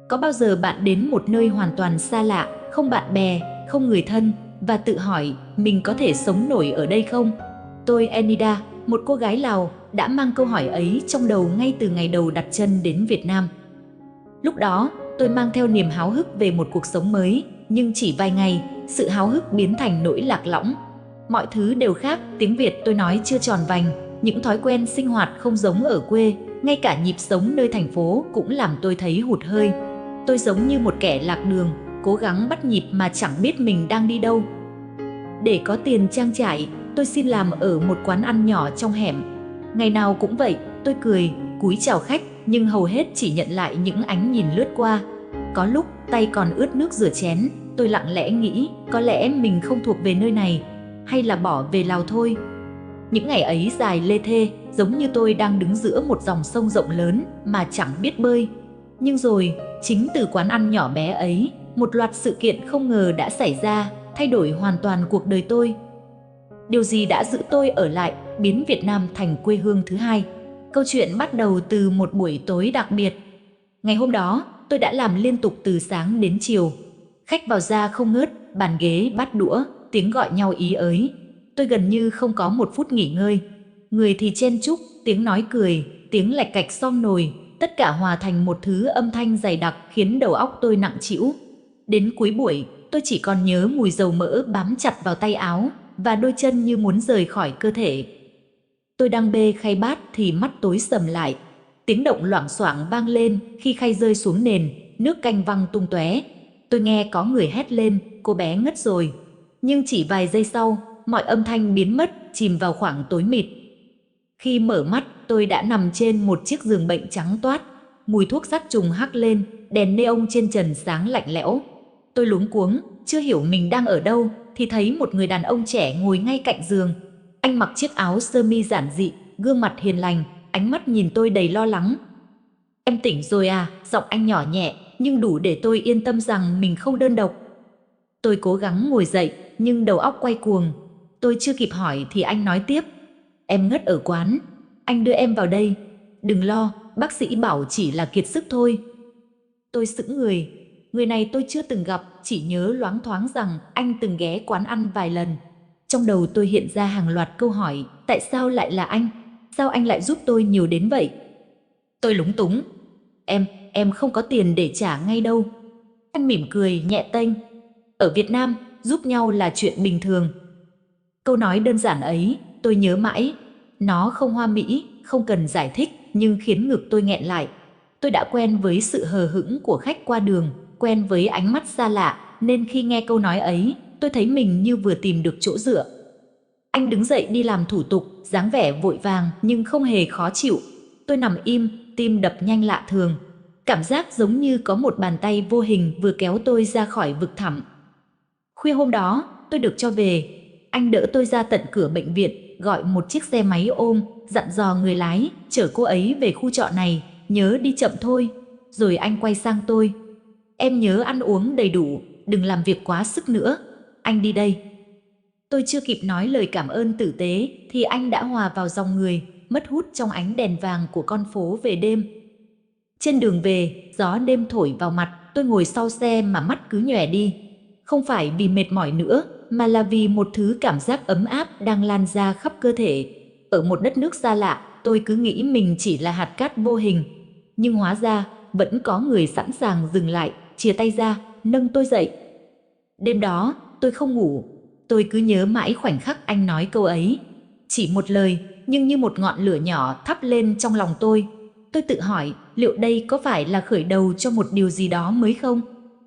Có bao giờ bạn đến một nơi hoàn toàn xa lạ, không bạn bè, không người thân, và tự hỏi mình có thể sống nổi ở đây không? Tôi Enida, một cô gái Lào, đã mang câu hỏi ấy trong đầu ngay từ ngày đầu đặt chân đến Việt Nam. Lúc đó, tôi mang theo niềm háo hức về một cuộc sống mới, nhưng chỉ vài ngày, sự háo hức biến thành nỗi lạc lõng. Mọi thứ đều khác, tiếng Việt tôi nói chưa tròn vành, những thói quen sinh hoạt không giống ở quê, ngay cả nhịp sống nơi thành phố cũng làm tôi thấy hụt hơi. Tôi giống như một kẻ lạc đường, cố gắng bắt nhịp mà chẳng biết mình đang đi đâu. Để có tiền trang trải, tôi xin làm ở một quán ăn nhỏ trong hẻm. Ngày nào cũng vậy, tôi cười, cúi chào khách, nhưng hầu hết chỉ nhận lại những ánh nhìn lướt qua. Có lúc tay còn ướt nước rửa chén, tôi lặng lẽ nghĩ có lẽ mình không thuộc về nơi này, hay là bỏ về Lào thôi. Những ngày ấy dài lê thê, giống như tôi đang đứng giữa một dòng sông rộng lớn mà chẳng biết bơi. Nhưng rồi, chính từ quán ăn nhỏ bé ấy, một loạt sự kiện không ngờ đã xảy ra, thay đổi hoàn toàn cuộc đời tôi. Điều gì đã giữ tôi ở lại, biến Việt Nam thành quê hương thứ hai? Câu chuyện bắt đầu từ một buổi tối đặc biệt. Ngày hôm đó, tôi đã làm liên tục từ sáng đến chiều. Khách vào ra không ngớt, bàn ghế bát đũa, tiếng gọi nhau ý ới. Tôi gần như không có một phút nghỉ ngơi. Người thì chen chúc, tiếng nói cười, tiếng lạch cạch xom nồi, tất cả hòa thành một thứ âm thanh dày đặc khiến đầu óc tôi nặng trĩu. Đến cuối buổi, tôi chỉ còn nhớ mùi dầu mỡ bám chặt vào tay áo và đôi chân như muốn rời khỏi cơ thể. Tôi đang bê khay bát thì mắt tối sầm lại. Tiếng động loảng xoảng vang lên khi khay rơi xuống nền, nước canh văng tung tóe. Tôi nghe có người hét lên, cô bé ngất rồi. Nhưng chỉ vài giây sau, mọi âm thanh biến mất, chìm vào khoảng tối mịt. Khi mở mắt, tôi đã nằm trên một chiếc giường bệnh trắng toát. Mùi thuốc sát trùng hắc lên, đèn neon trên trần sáng lạnh lẽo. Tôi luống cuống, chưa hiểu mình đang ở đâu, thì thấy một người đàn ông trẻ ngồi ngay cạnh giường. Anh mặc chiếc áo sơ mi giản dị, gương mặt hiền lành, ánh mắt nhìn tôi đầy lo lắng. Em tỉnh rồi à? Giọng anh nhỏ nhẹ, nhưng đủ để tôi yên tâm rằng mình không đơn độc. Tôi cố gắng ngồi dậy, nhưng đầu óc quay cuồng. Tôi chưa kịp hỏi thì anh nói tiếp. Em ngất ở quán, anh đưa em vào đây. Đừng lo, bác sĩ bảo chỉ là kiệt sức thôi. Tôi sững người. Người này tôi chưa từng gặp, chỉ nhớ loáng thoáng rằng anh từng ghé quán ăn vài lần. Trong đầu tôi hiện ra hàng loạt câu hỏi, tại sao lại là anh? Sao anh lại giúp tôi nhiều đến vậy? Tôi lúng túng. Em không có tiền để trả ngay đâu. Anh mỉm cười nhẹ tênh. Ở Việt Nam, giúp nhau là chuyện bình thường. Câu nói đơn giản ấy, tôi nhớ mãi. Nó không hoa mỹ, không cần giải thích, nhưng khiến ngực tôi nghẹn lại. Tôi đã quen với sự hờ hững của khách qua đường, quen với ánh mắt xa lạ, nên khi nghe câu nói ấy, tôi thấy mình như vừa tìm được chỗ dựa. Anh đứng dậy đi làm thủ tục, dáng vẻ vội vàng nhưng không hề khó chịu. Tôi nằm im, tim đập nhanh lạ thường. Cảm giác giống như có một bàn tay vô hình vừa kéo tôi ra khỏi vực thẳm. Khuya hôm đó, tôi được cho về. Anh đỡ tôi ra tận cửa bệnh viện, gọi một chiếc xe máy ôm, dặn dò người lái, chở cô ấy về khu trọ này, nhớ đi chậm thôi. Rồi anh quay sang tôi. Em nhớ ăn uống đầy đủ, đừng làm việc quá sức nữa. Anh đi đây. Tôi chưa kịp nói lời cảm ơn tử tế, thì anh đã hòa vào dòng người, mất hút trong ánh đèn vàng của con phố về đêm. Trên đường về, gió đêm thổi vào mặt, tôi ngồi sau xe mà mắt cứ nhòe đi. Không phải vì mệt mỏi nữa, mà là vì một thứ cảm giác ấm áp đang lan ra khắp cơ thể. Ở một đất nước xa lạ, tôi cứ nghĩ mình chỉ là hạt cát vô hình. Nhưng hóa ra, vẫn có người sẵn sàng dừng lại, chìa tay ra, nâng tôi dậy. Đêm đó, tôi không ngủ. Tôi cứ nhớ mãi khoảnh khắc anh nói câu ấy. Chỉ một lời, nhưng như một ngọn lửa nhỏ thắp lên trong lòng tôi. Tôi tự hỏi, liệu đây có phải là khởi đầu cho một điều gì đó mới không?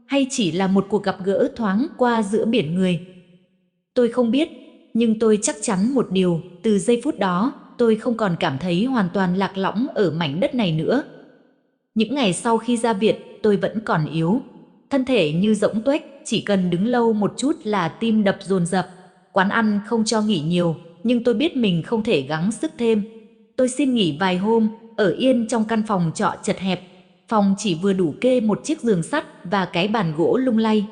Hay chỉ là một cuộc gặp gỡ thoáng qua giữa biển người? Tôi không biết, nhưng tôi chắc chắn một điều, từ giây phút đó, tôi không còn cảm thấy hoàn toàn lạc lõng ở mảnh đất này nữa. Những ngày sau khi ra viện, tôi vẫn còn yếu. Thân thể như rỗng tuếch, chỉ cần đứng lâu một chút là tim đập dồn dập. Quán ăn không cho nghỉ nhiều, nhưng tôi biết mình không thể gắng sức thêm. Tôi xin nghỉ vài hôm, ở yên trong căn phòng trọ chật hẹp. Phòng chỉ vừa đủ kê một chiếc giường sắt và cái bàn gỗ lung lay.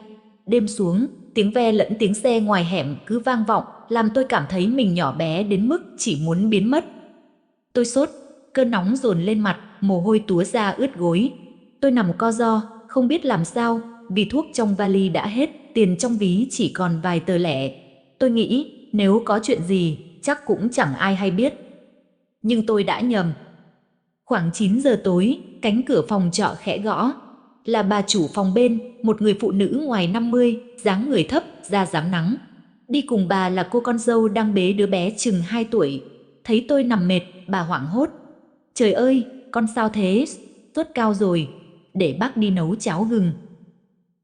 Đêm xuống, tiếng ve lẫn tiếng xe ngoài hẻm cứ vang vọng, làm tôi cảm thấy mình nhỏ bé đến mức chỉ muốn biến mất. Tôi sốt, cơn nóng dồn lên mặt, mồ hôi túa ra ướt gối. Tôi nằm co ro, không Không biết làm sao, vì thuốc trong vali đã hết, tiền trong ví chỉ còn vài tờ lẻ. Tôi nghĩ nếu có chuyện gì chắc cũng chẳng ai hay biết. Nhưng tôi đã nhầm. Khoảng 9 giờ tối, cánh cửa phòng trọ khẽ gõ. Là bà chủ phòng bên, một người phụ nữ ngoài 50, dáng người thấp, da dáng nắng. Đi cùng bà là cô con dâu đang bế đứa bé chừng 2 tuổi. Thấy tôi nằm mệt, bà hoảng hốt. Trời ơi, con sao thế? Sốt cao rồi, để bác đi nấu cháo gừng.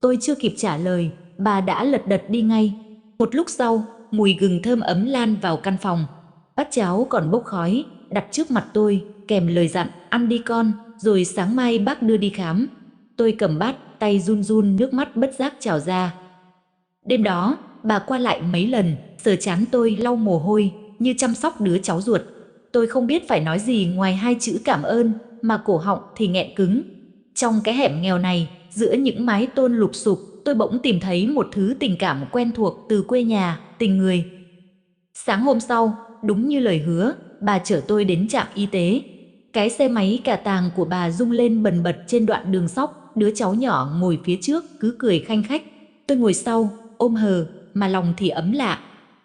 Tôi chưa kịp trả lời, bà đã lật đật đi ngay. Một lúc sau, mùi gừng thơm ấm lan vào căn phòng. Bát cháo còn bốc khói, đặt trước mặt tôi, kèm lời dặn, ăn đi con, rồi sáng mai bác đưa đi khám. Tôi cầm bát, tay run run, nước mắt bất giác trào ra. Đêm đó, bà qua lại mấy lần, sờ trán tôi lau mồ hôi, như chăm sóc đứa cháu ruột. Tôi không biết phải nói gì ngoài 2 chữ cảm ơn, mà cổ họng thì nghẹn cứng. Trong cái hẻm nghèo này, giữa những mái tôn lụp xụp, tôi bỗng tìm thấy một thứ tình cảm quen thuộc từ quê nhà, tình người. Sáng hôm sau, đúng như lời hứa, bà chở tôi đến trạm y tế. Cái xe máy cà tàng của bà rung lên bần bật trên đoạn đường sóc, đứa cháu nhỏ ngồi phía trước cứ cười khanh khách. Tôi ngồi sau, ôm hờ, mà lòng thì ấm lạ.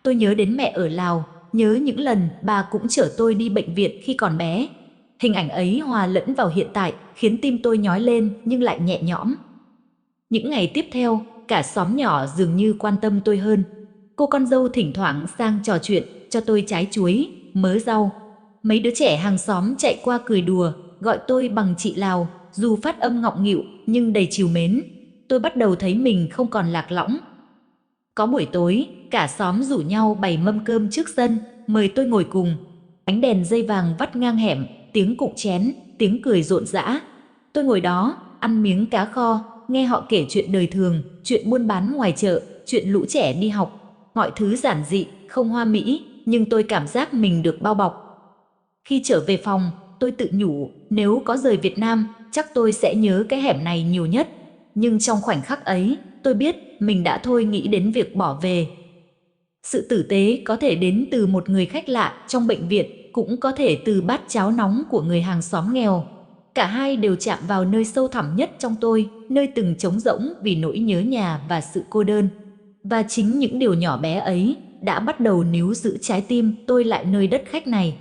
Tôi nhớ đến mẹ ở Lào, nhớ những lần bà cũng chở tôi đi bệnh viện khi còn bé. Hình ảnh ấy hòa lẫn vào hiện tại, khiến tim tôi nhói lên nhưng lại nhẹ nhõm. Những ngày tiếp theo, cả xóm nhỏ dường như quan tâm tôi hơn. Cô con dâu thỉnh thoảng sang trò chuyện, cho tôi trái chuối, mớ rau. Mấy đứa trẻ hàng xóm chạy qua cười đùa, gọi tôi bằng chị Lào, dù phát âm ngọng nghịu nhưng đầy trìu mến. Tôi bắt đầu thấy mình không còn lạc lõng. Có buổi tối, cả xóm rủ nhau bày mâm cơm trước sân, mời tôi ngồi cùng. Ánh đèn dây vàng vắt ngang hẻm, tiếng cụng chén, tiếng cười rộn rã. Tôi ngồi đó, ăn miếng cá kho, nghe họ kể chuyện đời thường, chuyện buôn bán ngoài chợ, chuyện lũ trẻ đi học. Mọi thứ giản dị, không hoa mỹ, nhưng tôi cảm giác mình được bao bọc. Khi trở về phòng, tôi tự nhủ, nếu có rời Việt Nam, chắc tôi sẽ nhớ cái hẻm này nhiều nhất. Nhưng trong khoảnh khắc ấy, tôi biết mình đã thôi nghĩ đến việc bỏ về. Sự tử tế có thể đến từ một người khách lạ trong bệnh viện, cũng có thể từ bát cháo nóng của người hàng xóm nghèo. Cả hai đều chạm vào nơi sâu thẳm nhất trong tôi, nơi từng trống rỗng vì nỗi nhớ nhà và sự cô đơn. Và chính những điều nhỏ bé ấy đã bắt đầu níu giữ trái tim tôi lại nơi đất khách này.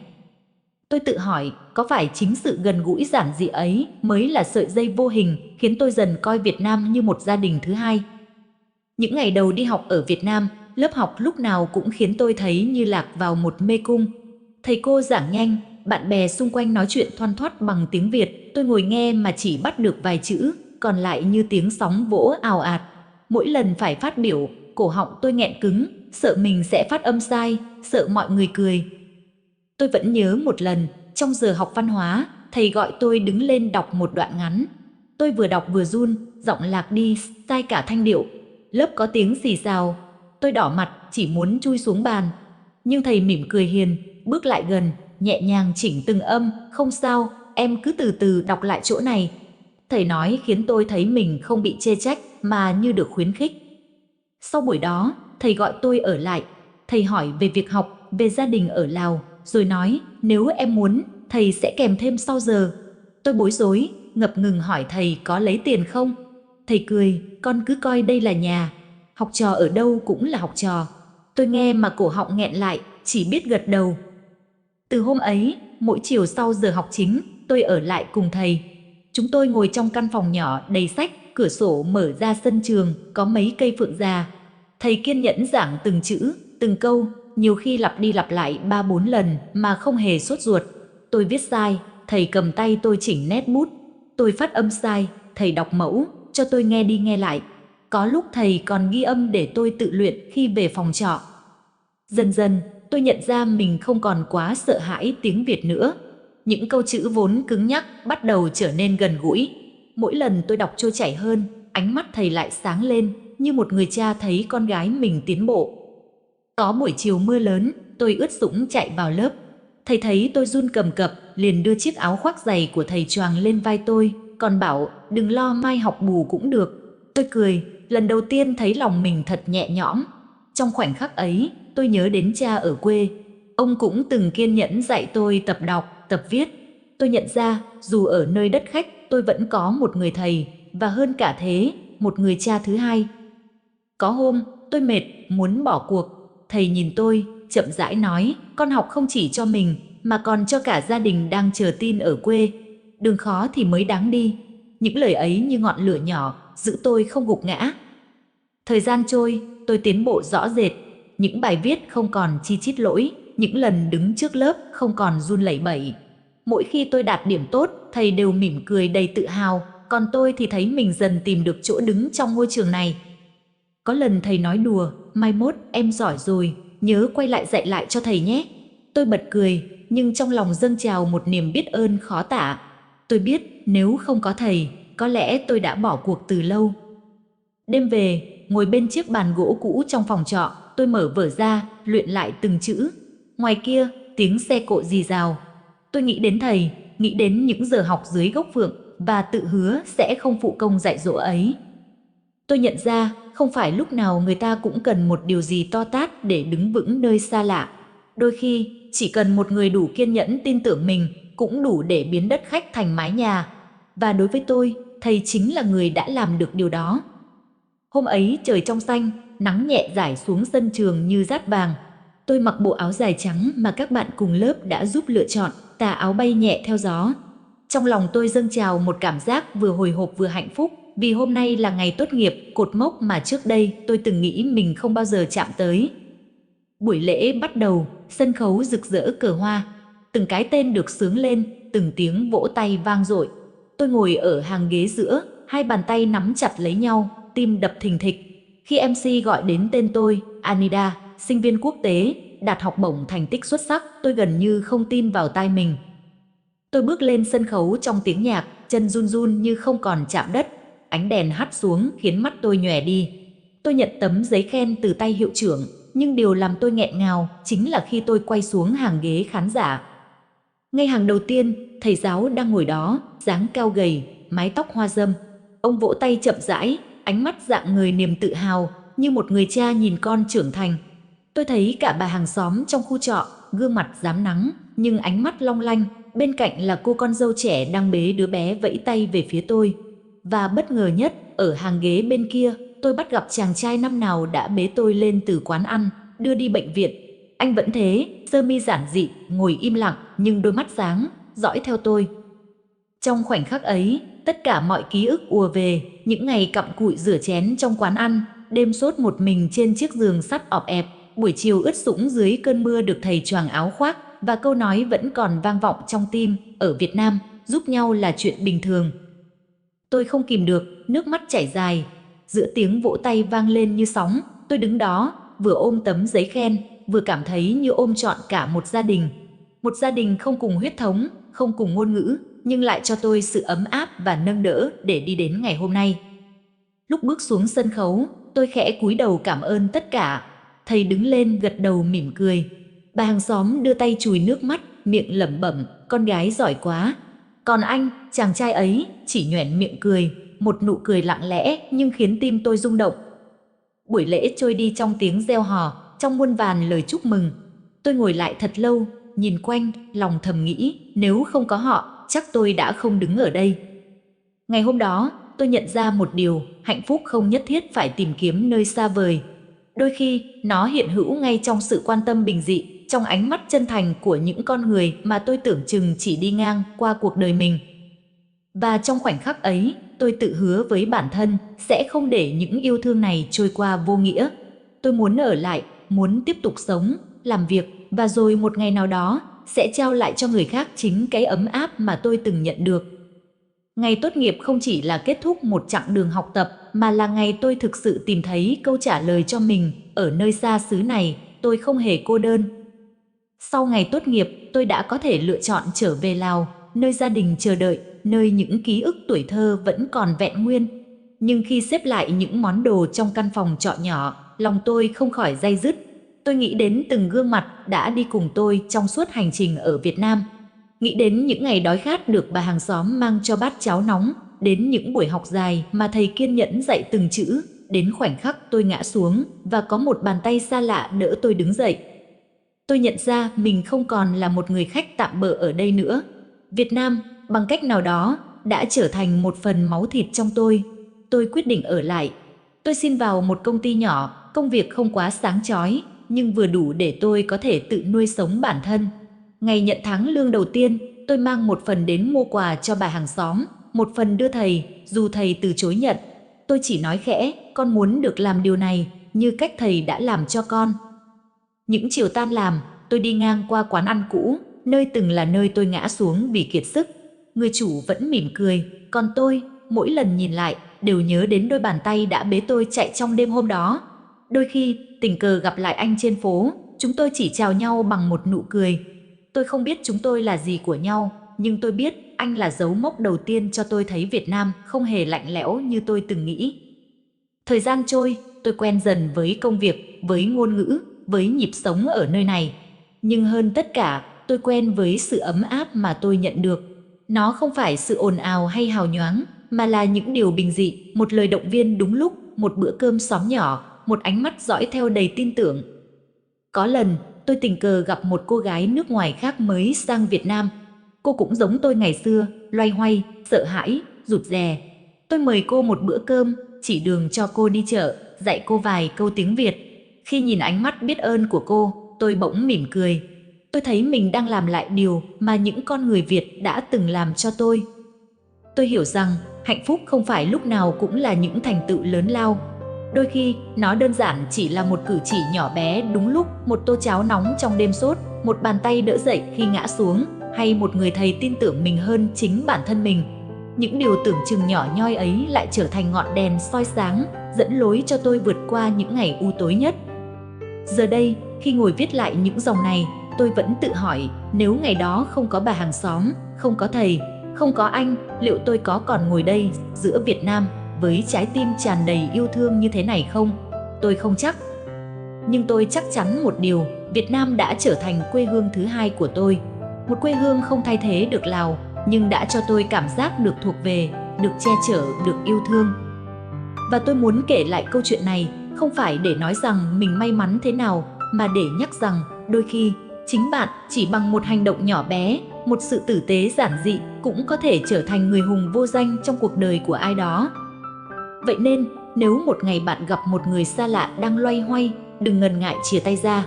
Tôi tự hỏi, có phải chính sự gần gũi giản dị ấy mới là sợi dây vô hình khiến tôi dần coi Việt Nam như một gia đình thứ hai? Những ngày đầu đi học ở Việt Nam, lớp học lúc nào cũng khiến tôi thấy như lạc vào một mê cung. Thầy cô giảng nhanh, bạn bè xung quanh nói chuyện thoăn thoắt bằng tiếng Việt, tôi ngồi nghe mà chỉ bắt được vài chữ, còn lại như tiếng sóng vỗ ào ạt. Mỗi lần phải phát biểu, cổ họng tôi nghẹn cứng, sợ mình sẽ phát âm sai, sợ mọi người cười. Tôi vẫn nhớ một lần, trong giờ học văn hóa, thầy gọi tôi đứng lên đọc một đoạn ngắn. Tôi vừa đọc vừa run, giọng lạc đi, sai cả thanh điệu. Lớp có tiếng xì xào, tôi đỏ mặt chỉ muốn chui xuống bàn. Nhưng thầy mỉm cười hiền, bước lại gần, nhẹ nhàng chỉnh từng âm, không sao, em cứ từ từ đọc lại chỗ này. Thầy nói khiến tôi thấy mình không bị chê trách mà như được khuyến khích. Sau buổi đó, thầy gọi tôi ở lại. Thầy hỏi về việc học, về gia đình ở Lào, rồi nói nếu em muốn, thầy sẽ kèm thêm sau giờ. Tôi bối rối, ngập ngừng hỏi thầy có lấy tiền không. Thầy cười, con cứ coi đây là nhà. Học trò ở đâu cũng là học trò. Tôi nghe mà cổ họng nghẹn lại, chỉ biết gật đầu. Từ hôm ấy, mỗi chiều sau giờ học chính, tôi ở lại cùng thầy. Chúng tôi ngồi trong căn phòng nhỏ đầy sách, cửa sổ mở ra sân trường, có mấy cây phượng già. Thầy kiên nhẫn giảng từng chữ, từng câu, nhiều khi lặp đi lặp lại 3-4 lần mà không hề sốt ruột. Tôi viết sai, thầy cầm tay tôi chỉnh nét bút. Tôi phát âm sai, thầy đọc mẫu, cho tôi nghe đi nghe lại. Có lúc thầy còn ghi âm để tôi tự luyện khi về phòng trọ. Dần dần, tôi nhận ra mình không còn quá sợ hãi tiếng Việt nữa. Những câu chữ vốn cứng nhắc bắt đầu trở nên gần gũi. Mỗi lần tôi đọc trôi chảy hơn, ánh mắt thầy lại sáng lên, như một người cha thấy con gái mình tiến bộ. Có buổi chiều mưa lớn, tôi ướt sũng chạy vào lớp. Thầy thấy tôi run cầm cập, liền đưa chiếc áo khoác dày của thầy choàng lên vai tôi, còn bảo đừng lo, mai học bù cũng được. Tôi cười, lần đầu tiên thấy lòng mình thật nhẹ nhõm. Trong khoảnh khắc ấy, tôi nhớ đến cha ở quê. Ông cũng từng kiên nhẫn dạy tôi tập đọc, tập viết. Tôi nhận ra, dù ở nơi đất khách, tôi vẫn có một người thầy, và hơn cả thế, một người cha thứ hai. Có hôm, tôi mệt, muốn bỏ cuộc. Thầy nhìn tôi, chậm rãi nói, con học không chỉ cho mình, mà còn cho cả gia đình đang chờ tin ở quê. Đường khó thì mới đáng đi. Những lời ấy như ngọn lửa nhỏ, giữ tôi không gục ngã. Thời gian trôi, tôi tiến bộ rõ rệt. Những bài viết không còn chi chít lỗi, những lần đứng trước lớp không còn run lẩy bẩy. Mỗi khi tôi đạt điểm tốt, thầy đều mỉm cười đầy tự hào, còn tôi thì thấy mình dần tìm được chỗ đứng trong ngôi trường này. Có lần thầy nói đùa, mai mốt em giỏi rồi, nhớ quay lại dạy lại cho thầy nhé. Tôi bật cười, nhưng trong lòng dâng trào một niềm biết ơn khó tả. Tôi biết nếu không có thầy, có lẽ tôi đã bỏ cuộc từ lâu. Đêm về, ngồi bên chiếc bàn gỗ cũ trong phòng trọ, tôi mở vở ra, luyện lại từng chữ. Ngoài kia, tiếng xe cộ rì rào. Tôi nghĩ đến thầy, nghĩ đến những giờ học dưới gốc phượng và tự hứa sẽ không phụ công dạy dỗ ấy. Tôi nhận ra, không phải lúc nào người ta cũng cần một điều gì to tát để đứng vững nơi xa lạ. Đôi khi, chỉ cần một người đủ kiên nhẫn tin tưởng mình, cũng đủ để biến đất khách thành mái nhà. Và đối với tôi, thầy chính là người đã làm được điều đó. Hôm ấy trời trong xanh, nắng nhẹ rải xuống sân trường như dát vàng. Tôi mặc bộ áo dài trắng mà các bạn cùng lớp đã giúp lựa chọn, tà áo bay nhẹ theo gió. Trong lòng tôi dâng trào một cảm giác vừa hồi hộp vừa hạnh phúc, vì hôm nay là ngày tốt nghiệp, cột mốc mà trước đây tôi từng nghĩ mình không bao giờ chạm tới. Buổi lễ bắt đầu, sân khấu rực rỡ cờ hoa, từng cái tên được xướng lên, từng tiếng vỗ tay vang dội. Tôi ngồi ở hàng ghế giữa, hai bàn tay nắm chặt lấy nhau, tim đập thình thịch. Khi MC gọi đến tên tôi, Anida, sinh viên quốc tế, đạt học bổng thành tích xuất sắc, tôi gần như không tin vào tai mình. Tôi bước lên sân khấu trong tiếng nhạc, chân run run như không còn chạm đất. Ánh đèn hắt xuống khiến mắt tôi nhòe đi. Tôi nhận tấm giấy khen từ tay hiệu trưởng, nhưng điều làm tôi nghẹn ngào chính là khi tôi quay xuống hàng ghế khán giả. Ngay hàng đầu tiên, thầy giáo đang ngồi đó, dáng cao gầy, mái tóc hoa râm. Ông vỗ tay chậm rãi, ánh mắt dạng người niềm tự hào, như một người cha nhìn con trưởng thành. Tôi thấy cả bà hàng xóm trong khu trọ, gương mặt rám nắng, nhưng ánh mắt long lanh. Bên cạnh là cô con dâu trẻ đang bế đứa bé vẫy tay về phía tôi. Và bất ngờ nhất, ở hàng ghế bên kia, tôi bắt gặp chàng trai năm nào đã bế tôi lên từ quán ăn, đưa đi bệnh viện. Anh vẫn thế, sơ mi giản dị, ngồi im lặng, nhưng đôi mắt sáng, dõi theo tôi. Trong khoảnh khắc ấy, tất cả mọi ký ức ùa về, những ngày cặm cụi rửa chén trong quán ăn, đêm sốt một mình trên chiếc giường sắt ọp ẹp, buổi chiều ướt sũng dưới cơn mưa được thầy choàng áo khoác, và câu nói vẫn còn vang vọng trong tim, ở Việt Nam, giúp nhau là chuyện bình thường. Tôi không kìm được, nước mắt chảy dài. Giữa tiếng vỗ tay vang lên như sóng, tôi đứng đó, vừa ôm tấm giấy khen, vừa cảm thấy như ôm trọn cả một gia đình. Một gia đình không cùng huyết thống, không cùng ngôn ngữ, nhưng lại cho tôi sự ấm áp và nâng đỡ để đi đến ngày hôm nay. Lúc bước xuống sân khấu, tôi khẽ cúi đầu cảm ơn tất cả. Thầy đứng lên gật đầu mỉm cười. Bà hàng xóm đưa tay chùi nước mắt, miệng lẩm bẩm, con gái giỏi quá. Còn anh, chàng trai ấy, chỉ nhoẻn miệng cười, một nụ cười lặng lẽ nhưng khiến tim tôi rung động. Buổi lễ trôi đi trong tiếng reo hò, trong muôn vàn lời chúc mừng. Tôi ngồi lại thật lâu, nhìn quanh, lòng thầm nghĩ, nếu không có họ, chắc tôi đã không đứng ở đây. Ngày hôm đó, tôi nhận ra một điều, hạnh phúc không nhất thiết phải tìm kiếm nơi xa vời. Đôi khi, nó hiện hữu ngay trong sự quan tâm bình dị, trong ánh mắt chân thành của những con người mà tôi tưởng chừng chỉ đi ngang qua cuộc đời mình. Và trong khoảnh khắc ấy, tôi tự hứa với bản thân sẽ không để những yêu thương này trôi qua vô nghĩa. Tôi muốn ở lại, muốn tiếp tục sống, làm việc, và rồi một ngày nào đó sẽ trao lại cho người khác chính cái ấm áp mà tôi từng nhận được. Ngày tốt nghiệp không chỉ là kết thúc một chặng đường học tập, mà là ngày tôi thực sự tìm thấy câu trả lời cho mình. Ở nơi xa xứ này, tôi không hề cô đơn. Sau ngày tốt nghiệp, tôi đã có thể lựa chọn trở về Lào, nơi gia đình chờ đợi, nơi những ký ức tuổi thơ vẫn còn vẹn nguyên. Nhưng khi xếp lại những món đồ trong căn phòng trọ nhỏ, lòng tôi không khỏi day dứt. Tôi nghĩ đến từng gương mặt đã đi cùng tôi trong suốt hành trình ở Việt Nam. Nghĩ đến những ngày đói khát được bà hàng xóm mang cho bát cháo nóng, đến những buổi học dài mà thầy kiên nhẫn dạy từng chữ, đến khoảnh khắc tôi ngã xuống và có một bàn tay xa lạ đỡ tôi đứng dậy. Tôi nhận ra mình không còn là một người khách tạm bợ ở đây nữa. Việt Nam, bằng cách nào đó, đã trở thành một phần máu thịt trong tôi. Tôi quyết định ở lại. Tôi xin vào một công ty nhỏ, công việc không quá sáng chói, nhưng vừa đủ để tôi có thể tự nuôi sống bản thân. Ngày nhận tháng lương đầu tiên, tôi mang một phần đến mua quà cho bà hàng xóm, một phần đưa thầy, dù thầy từ chối nhận. Tôi chỉ nói khẽ, con muốn được làm điều này, như cách thầy đã làm cho con. Những chiều tan làm, tôi đi ngang qua quán ăn cũ, nơi từng là nơi tôi ngã xuống vì kiệt sức. Người chủ vẫn mỉm cười, còn tôi, mỗi lần nhìn lại, đều nhớ đến đôi bàn tay đã bế tôi chạy trong đêm hôm đó. Đôi khi, tình cờ gặp lại anh trên phố, chúng tôi chỉ chào nhau bằng một nụ cười. Tôi không biết chúng tôi là gì của nhau, nhưng tôi biết anh là dấu mốc đầu tiên cho tôi thấy Việt Nam không hề lạnh lẽo như tôi từng nghĩ. Thời gian trôi, tôi quen dần với công việc, với ngôn ngữ, với nhịp sống ở nơi này. Nhưng hơn tất cả, tôi quen với sự ấm áp mà tôi nhận được. Nó không phải sự ồn ào hay hào nhoáng, mà là những điều bình dị, một lời động viên đúng lúc, một bữa cơm xóm nhỏ, một ánh mắt dõi theo đầy tin tưởng. Có lần, tôi tình cờ gặp một cô gái nước ngoài khác mới sang Việt Nam. Cô cũng giống tôi ngày xưa, loay hoay, sợ hãi, rụt rè. Tôi mời cô một bữa cơm, chỉ đường cho cô đi chợ, dạy cô vài câu tiếng Việt. Khi nhìn ánh mắt biết ơn của cô, tôi bỗng mỉm cười. Tôi thấy mình đang làm lại điều mà những con người Việt đã từng làm cho tôi. Tôi hiểu rằng hạnh phúc không phải lúc nào cũng là những thành tựu lớn lao. Đôi khi, nó đơn giản chỉ là một cử chỉ nhỏ bé đúng lúc, một tô cháo nóng trong đêm sốt, một bàn tay đỡ dậy khi ngã xuống, hay một người thầy tin tưởng mình hơn chính bản thân mình. Những điều tưởng chừng nhỏ nhoi ấy lại trở thành ngọn đèn soi sáng, dẫn lối cho tôi vượt qua những ngày u tối nhất. Giờ đây, khi ngồi viết lại những dòng này, tôi vẫn tự hỏi, nếu ngày đó không có bà hàng xóm, không có thầy, không có anh, liệu tôi có còn ngồi đây, giữa Việt Nam, với trái tim tràn đầy yêu thương như thế này không? Tôi không chắc. Nhưng tôi chắc chắn một điều, Việt Nam đã trở thành quê hương thứ hai của tôi. Một quê hương không thay thế được Lào, nhưng đã cho tôi cảm giác được thuộc về, được che chở, được yêu thương. Và tôi muốn kể lại câu chuyện này, không phải để nói rằng mình may mắn thế nào, mà để nhắc rằng, đôi khi, chính bạn chỉ bằng một hành động nhỏ bé, một sự tử tế giản dị cũng có thể trở thành người hùng vô danh trong cuộc đời của ai đó. Vậy nên, nếu một ngày bạn gặp một người xa lạ đang loay hoay, đừng ngần ngại chìa tay ra.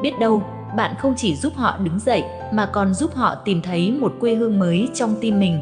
Biết đâu, bạn không chỉ giúp họ đứng dậy, mà còn giúp họ tìm thấy một quê hương mới trong tim mình.